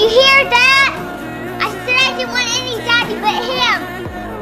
you hear that? I said I didn't want any daddy but him.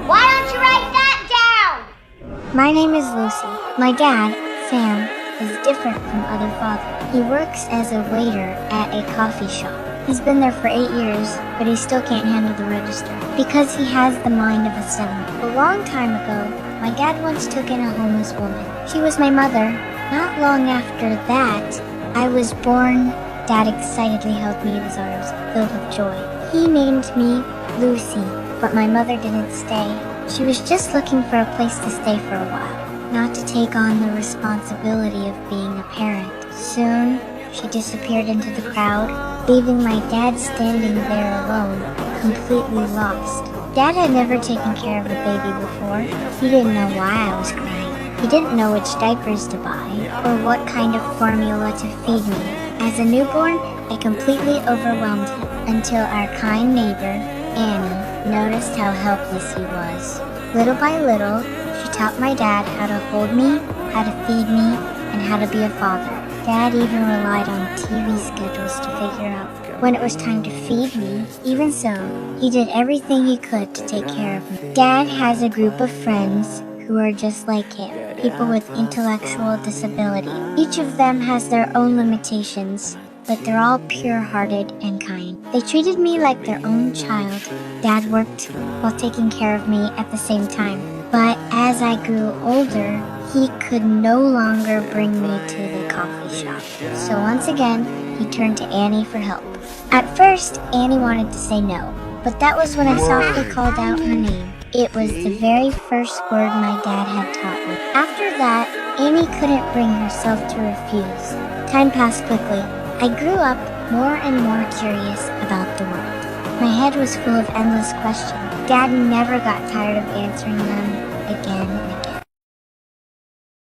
Why don't you write that down? My name is Lucy. My dad, Sam, is different from other fathers. He works as a waiter at a coffee shop. He's been there for 8 years, but he still can't handle the register because he has the mind of a 7. A long time ago, my dad once took in a homeless woman. She was my mother. Not long after that, I was born. Dad excitedly held me in his arms, filled with joy. He named me Lucy, but my mother didn't stay. She was just looking for a place to stay for a while, not to take on the responsibility of being a parent. Soon, she disappeared into the crowd, leaving my dad standing there alone, completely lost. Dad had never taken care of a baby before. He didn't know why I was crying. He didn't know which diapers to buy, or what kind of formula to feed me. As a newborn, I completely overwhelmed him until our kind neighbor, Annie, noticed how helpless he was. Little by little, she taught my dad how to hold me, how to feed me, and how to be a father. Dad even relied on TV schedules to figure out when it was time to feed me. Even so, he did everything he could to take care of me. Dad has a group of friends who are just like him, people with intellectual disability. Each of them has their own limitations, but they're all pure-hearted and kind. They treated me like their own child. Dad worked while taking care of me at the same time. But as I grew older, he could no longer bring me to the coffee shop. So once again, he turned to Annie for help. At first, Annie wanted to say no, but that was when I softly called out her name. It was the very first word my dad had taught me. After that, Annie couldn't bring herself to refuse. Time passed quickly. I grew up more and more curious about the world. My head was full of endless questions. Dad never got tired of answering them again and again.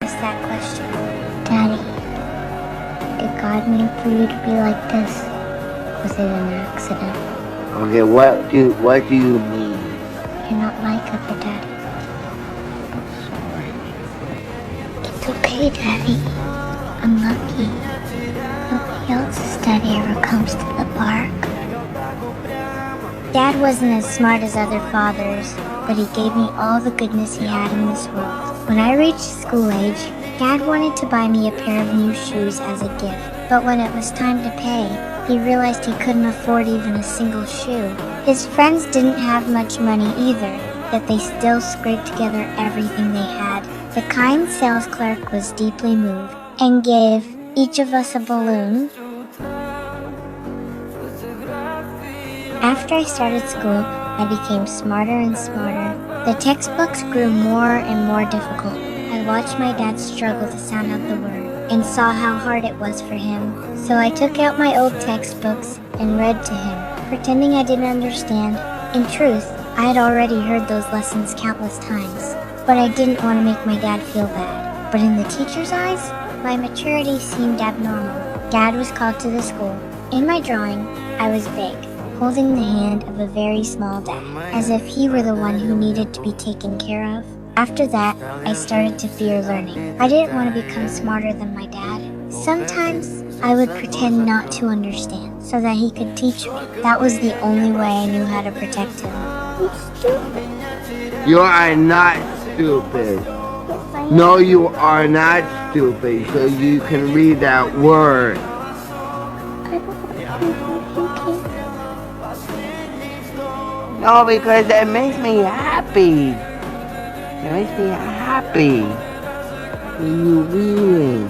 Asked that question. Daddy, did God mean for you to be like this? Was it an accident? Okay, what do you mean? You're not like other daddies. It's okay, Daddy. I'm lucky. Nobody else's daddy ever comes to the park. Dad wasn't as smart as other fathers, but he gave me all the goodness he had in this world. When I reached school age, Dad wanted to buy me a pair of new shoes as a gift, but when it was time to pay, he realized he couldn't afford even a single shoe. His friends didn't have much money either, yet they still scraped together everything they had. The kind sales clerk was deeply moved and gave each of us a balloon. After I started school, I became smarter and smarter. The textbooks grew more and more difficult. I watched my dad struggle to sound out the word and saw how hard it was for him. So I took out my old textbooks and read to him, pretending I didn't understand. In truth, I had already heard those lessons countless times, but I didn't want to make my dad feel bad. But in the teacher's eyes, my maturity seemed abnormal. Dad was called to the school. In my drawing, I was big, holding the hand of a very small dad, as if he were the one who needed to be taken care of. After that, I started to fear learning. I didn't want to become smarter than my dad. Sometimes, I would pretend not to understand, so that he could teach me. That was the only way I knew how to protect him. I'm stupid. You are not stupid. No, you are not stupid, so you can read that word. I don't want to be thinking. No, because that makes me happy. It makes me happy. What are you reading?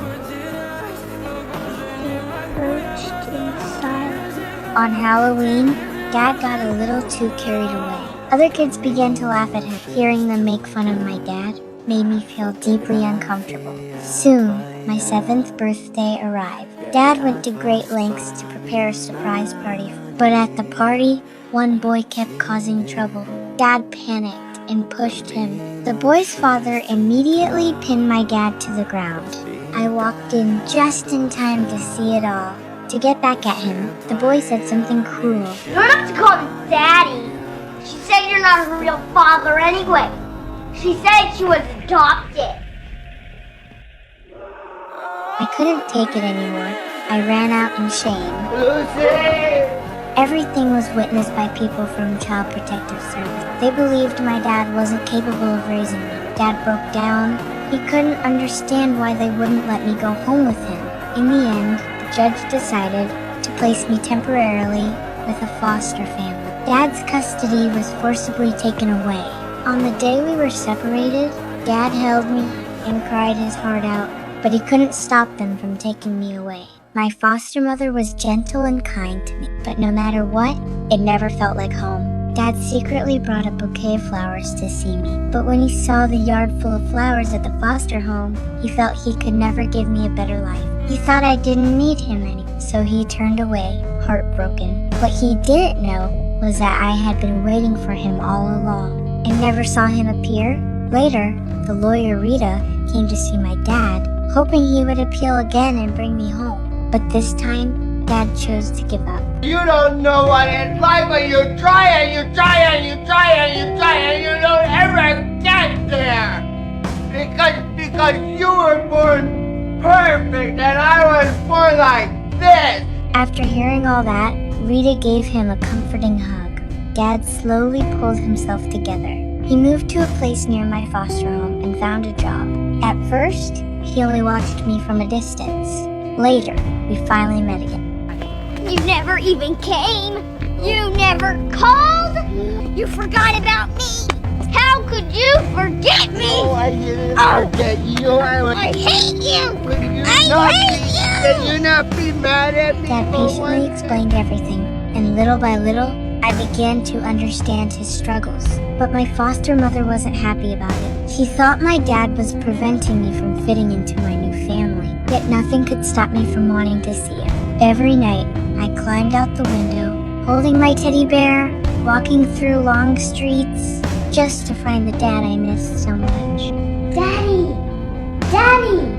Perched in silence. On Halloween, Dad got a little too carried away. Other kids began to laugh at him. Hearing them make fun of my dad made me feel deeply uncomfortable. Soon, my 7th birthday arrived. Dad went to great lengths to prepare a surprise party, but at the party, one boy kept causing trouble. Dad panicked and pushed him. The boy's father immediately pinned my dad to the ground. I walked in just in time to see it all. To get back at him, the boy said something cruel. You don't have to call him Daddy. She said you're not her real father anyway. She said she was adopted. I couldn't take it anymore. I ran out in shame. Lucy! Everything was witnessed by people from Child Protective Service. They believed my dad wasn't capable of raising me. Dad broke down. He couldn't understand why they wouldn't let me go home with him. In the end, the judge decided to place me temporarily with a foster family. Dad's custody was forcibly taken away. On the day we were separated, Dad held me and cried his heart out, but he couldn't stop them from taking me away. My foster mother was gentle and kind to me, but no matter what, it never felt like home. Dad secretly brought a bouquet of flowers to see me, but when he saw the yard full of flowers at the foster home, he felt he could never give me a better life. He thought I didn't need him anymore, so he turned away, heartbroken. What he didn't know was that I had been waiting for him all along and never saw him appear. Later, the lawyer Rita came to see my dad, hoping he would appeal again and bring me home. But this time, Dad chose to give up. You don't know what it's like when you try and you try and you try and you try and you don't ever get there. Because you were born perfect and I was born like this. After hearing all that, Rita gave him a comforting hug. Dad slowly pulled himself together. He moved to a place near my foster home and found a job. At first, he only watched me from a distance. Later, we finally met again. You never even came. You never called. You forgot about me. How could you forget me? Oh, I didn't forget you. I hate you. I hate you. Can you not be mad at me? Dad patiently explained everything, and little by little, I began to understand his struggles. But my foster mother wasn't happy about it. She thought my dad was preventing me from fitting into my new family. Yet nothing could stop me from wanting to see him. Every night, I climbed out the window, holding my teddy bear, walking through long streets, just to find the dad I missed so much. Daddy! Daddy!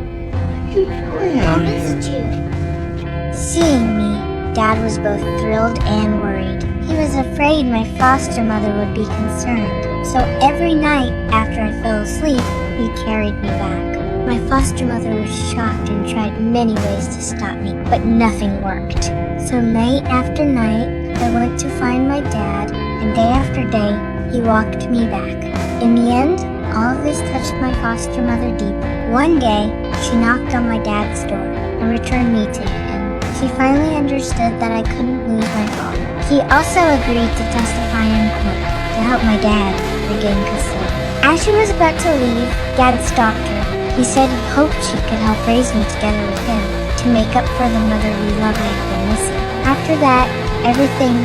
I missed you. Seeing me, Dad was both thrilled and worried. He was afraid my foster mother would be concerned. So every night after I fell asleep, he carried me back. My foster mother was shocked and tried many ways to stop me, but nothing worked. So night after night, I went to find my dad, and day after day, he walked me back. In the end, all of this touched my foster mother deeply. One day, she knocked on my dad's door and returned me to him. She finally understood that I couldn't lose my father. He also agreed to testify in court to help my dad regain custody. As she was about to leave, Dad stopped her. He said he hoped she could help raise me together with him to make up for the motherly love I had been missing. After that, everything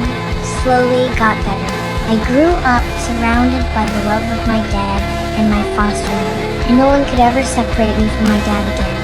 slowly got better. I grew up surrounded by the love of my dad and my foster mother, and no one could ever separate me from my dad again.